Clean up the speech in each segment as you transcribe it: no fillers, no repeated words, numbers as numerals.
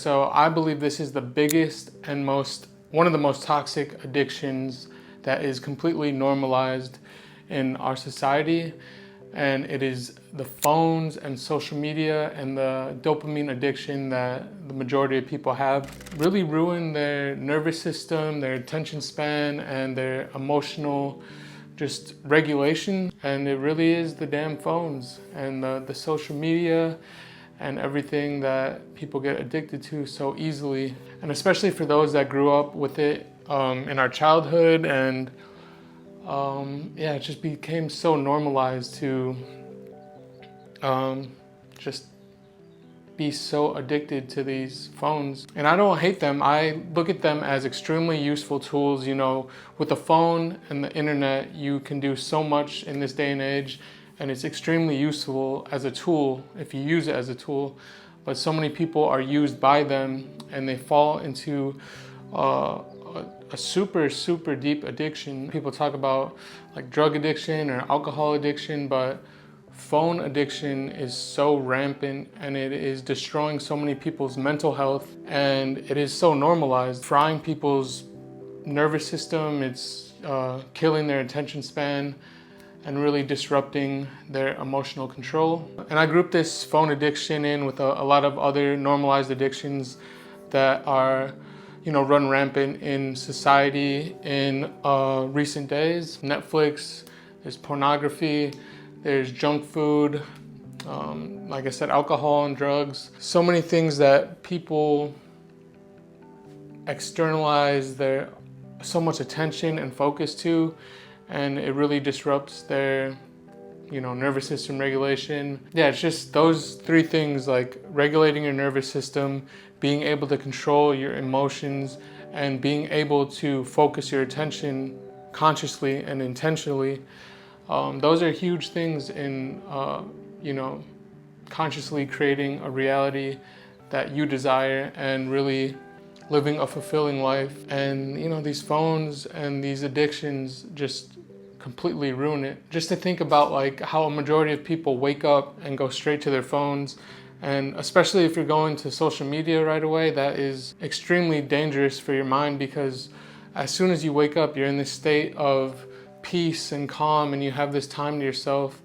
So I believe this is the biggest and one of the most toxic addictions that is completely normalized in our society. And it is the phones and social media and the dopamine addiction that the majority of people have really ruin their nervous system, their attention span, and their emotional just regulation. And it really is the damn phones and the social media and everything that people get addicted to so easily. And especially for those that grew up with it in our childhood, and yeah, it just became so normalized to just be so addicted to these phones. And I don't hate them. I look at them as extremely useful tools. You know, with the phone and the internet, you can do so much in this day and age, and it's extremely useful as a tool if you use it as a tool. But so many people are used by them, and they fall into a super deep addiction. People talk about like drug addiction or alcohol addiction, but phone addiction is so rampant, and it is destroying so many people's mental health, and it is so normalized, frying people's nervous system. It's killing their attention span and really disrupting their emotional control. And I group this phone addiction in with a lot of other normalized addictions that are, you know, run rampant in society in recent days. Netflix, there's pornography, there's junk food, like I said, alcohol and drugs. So many things that people externalize their so much attention and focus to, and it really disrupts their, you know, nervous system regulation. Yeah, it's just those three things, like regulating your nervous system, being able to control your emotions, and being able to focus your attention consciously and intentionally. Those are huge things in, you know, consciously creating a reality that you desire and really living a fulfilling life. And, you know, these phones and these addictions just completely ruin it. Just to think about like how a majority of people wake up and go straight to their phones, and especially if you're going to social media right away, that is extremely dangerous for your mind, because as soon as you wake up, you're in this state of peace and calm, and you have this time to yourself,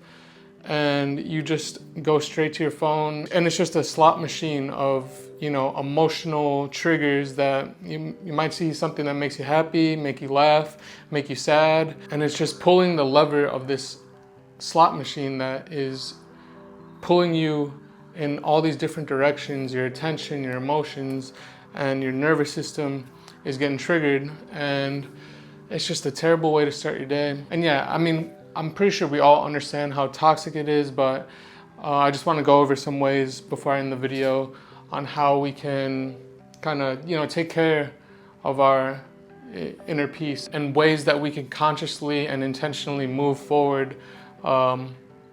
and you just go straight to your phone, and it's just a slot machine of, you know, emotional triggers that you might see something that makes you happy, make you laugh, make you sad, and it's just pulling the lever of this slot machine that is pulling you in all these different directions. Your attention, your emotions, and your nervous system is getting triggered, and it's just a terrible way to start your day. And yeah, I mean, I'm pretty sure we all understand how toxic it is, but I just want to go over some ways before I end the video on how we can kind of, you know, take care of our inner peace, and ways that we can consciously and intentionally move forward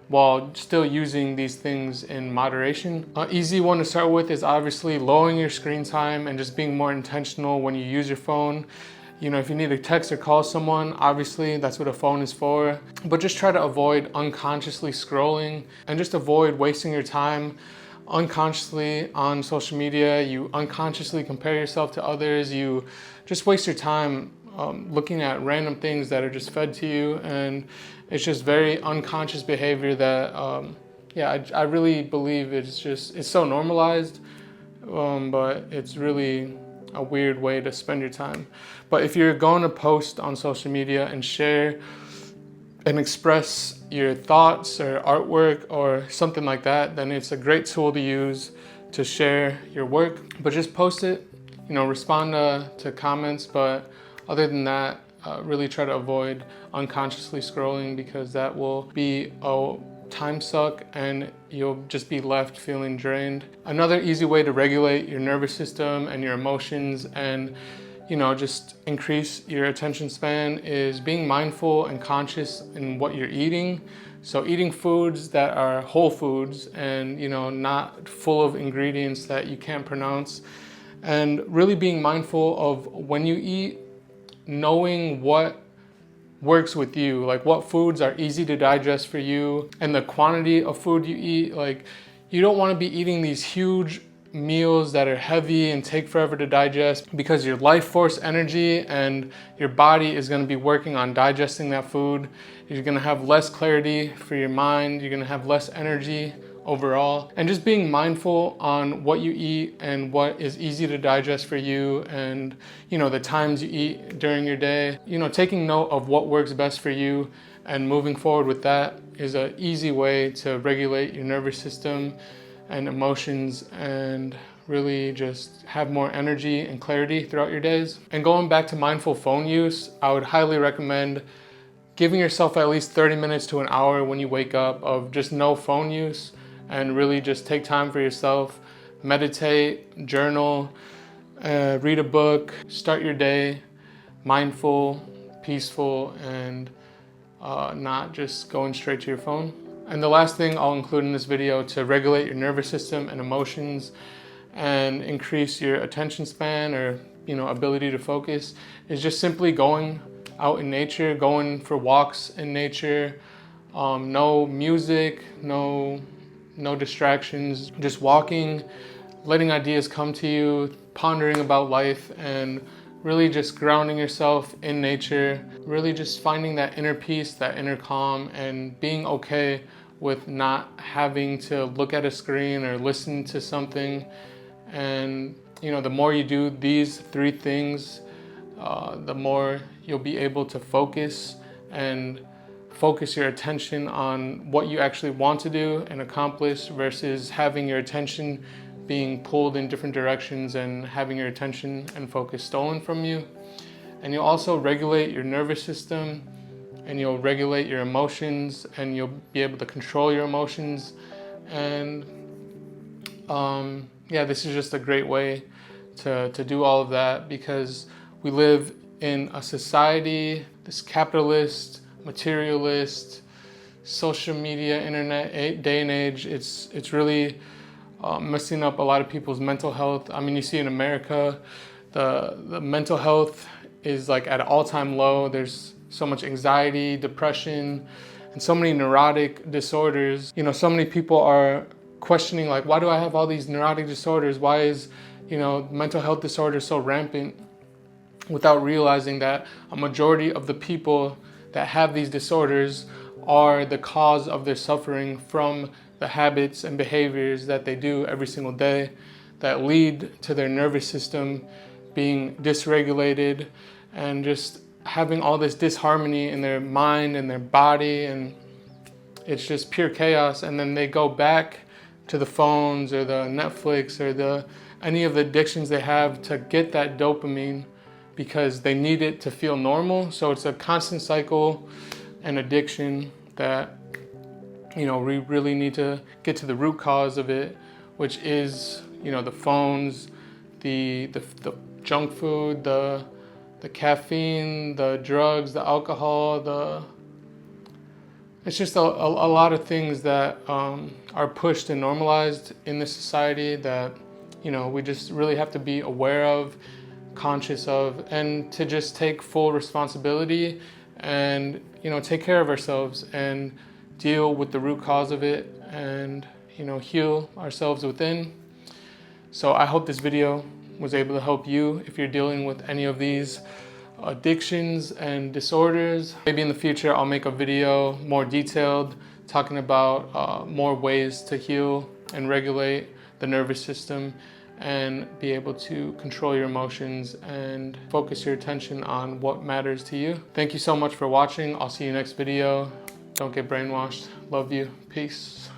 while still using these things in moderation. An easy one to start with is obviously lowering your screen time and just being more intentional when you use your phone. You know, if you need to text or call someone, obviously that's what a phone is for. But just try to avoid unconsciously scrolling, and just avoid wasting your time unconsciously on social media. You unconsciously compare yourself to others. You just waste your time looking at random things that are just fed to you. And it's just very unconscious behavior that, yeah, I really believe it's so normalized, but it's really a weird way to spend your time. But if you're going to post on social media and share and express your thoughts or artwork or something like that, then it's a great tool to use to share your work. But just post it, you know, respond to comments. But other than that, really try to avoid unconsciously scrolling, because that will be a time suck and you'll just be left feeling drained. Another easy way to regulate your nervous system and your emotions and, you know, just increase your attention span is being mindful and conscious in what you're eating. So eating foods that are whole foods and, you know, not full of ingredients that you can't pronounce, and really being mindful of when you eat, knowing what works with you, like what foods are easy to digest for you, and the quantity of food you eat. Like, you don't want to be eating these huge meals that are heavy and take forever to digest, because your life force energy and your body is going to be working on digesting that food. You're going to have less clarity for your mind. You're going to have less energy overall. And just being mindful on what you eat and what is easy to digest for you, and the times you eat during your day. Taking note of what works best for you and moving forward with that is an easy way to regulate your nervous system and emotions, and really just have more energy and clarity throughout your days. And going back to mindful phone use, I would highly recommend giving yourself at least 30 minutes to an hour when you wake up of just no phone use, and really just take time for yourself. Meditate, journal, read a book, start your day mindful, peaceful, and not just going straight to your phone. And the last thing I'll include in this video to regulate your nervous system and emotions and increase your attention span, or ability to focus, is just simply going out in nature, going for walks in nature. No music, no distractions, just walking, letting ideas come to you, pondering about life, and really just grounding yourself in nature, really just finding that inner peace, that inner calm, and being okay with not having to look at a screen or listen to something. And the more you do these 3 things, the more you'll be able to focus your attention on what you actually want to do and accomplish, versus having your attention being pulled in different directions and having your attention and focus stolen from you. And you'll also regulate your nervous system, and you'll regulate your emotions, and you'll be able to control your emotions. And this is just a great way to do all of that, because we live in a society, this capitalist, materialist, social media, internet day and age. It's really messing up a lot of people's mental health. I mean, you see in America, the mental health is like at an all-time low. There's so much anxiety, depression, and so many neurotic disorders. So many people are questioning, like, why do I have all these neurotic disorders? Why is mental health disorders so rampant? Without realizing that a majority of the people that have these disorders are the cause of their suffering from the habits and behaviors that they do every single day that lead to their nervous system being dysregulated, and just having all this disharmony in their mind and their body, and it's just pure chaos. And then they go back to the phones or the Netflix or any of the addictions they have to get that dopamine, because they need it to feel normal. So it's a constant cycle and addiction that we really need to get to the root cause of it, which is the phones, the junk food, the caffeine, the drugs, the alcohol, it's just a lot of things that are pushed and normalized in this society that we just really have to be aware of, conscious of, and to just take full responsibility and take care of ourselves and deal with the root cause of it, and heal ourselves within. So I hope this video was able to help you if you're dealing with any of these addictions and disorders. Maybe in the future I'll make a video more detailed talking about more ways to heal and regulate the nervous system and be able to control your emotions and focus your attention on what matters to you. Thank you so much for watching. I'll see you next video. Don't get brainwashed. Love you. Peace.